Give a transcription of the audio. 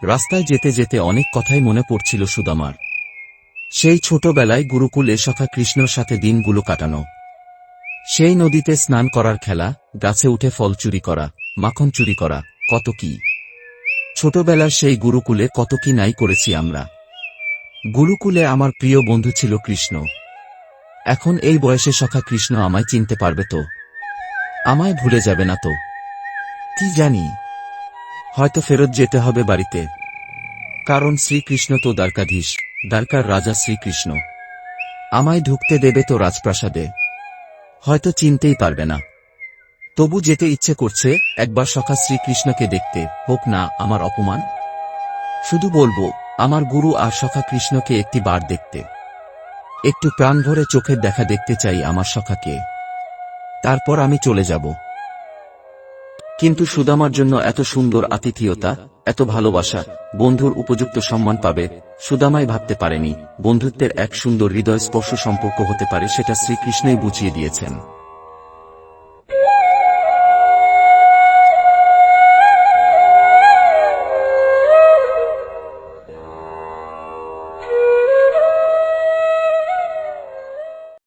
রাস্তায় যেতে যেতে অনেক কথাই মনে পড়ছিল সুদামার। সেই ছোটবেলায় গুরুকুলে সখা কৃষ্ণর সাথে দিনগুলো কাটানো, সেই নদীতে স্নান করার খেলা, গাছে উঠে ফল চুরি করা, মাখন চুরি করা, কত কি। ছোটবেলার সেই গুরুকুলে কত কি নাই করেছি আমরা। গুরুকুলে আমার প্রিয় বন্ধু ছিল কৃষ্ণ। এখন এই বয়সে সখা কৃষ্ণ আমায় চিনতে পারবে তো? আমায় ভুলে যাবে না তো? কি জানি, হয়তো ফেরত যেতে হবে বাড়িতে। কারণ শ্রীকৃষ্ণ তো দ্বারকাধীশ, দ্বারকার রাজা শ্রীকৃষ্ণ। আমায় ঢুকতে দেবে তো রাজপ্রাসাদে? হয়তো চিনতেই পারবে না। তবু যেতে ইচ্ছে করছে, একবার সখা শ্রীকৃষ্ণকে দেখতে, হোক না আমার অপমান। শুধু বলবো, আমার গুরু আর সখা কৃষ্ণকে একটি বার দেখতে। একটু প্রাণ ভরে চোখের দেখা দেখতে চাই আমার সখাকে। তারপর আমি চলে যাব। কিন্তু সুদামার জন্য এত সুন্দর আতিথেয়তা, এত ভালোবাসা, বন্ধুর উপযুক্ত সম্মান পাবে, সুদামাই ভাবতে পারেনি বন্ধুত্বের এক সুন্দর হৃদয়স্পর্শ সম্পর্ক হতে পারে। সেটা শ্রীকৃষ্ণই বুঝিয়ে দিয়েছেন।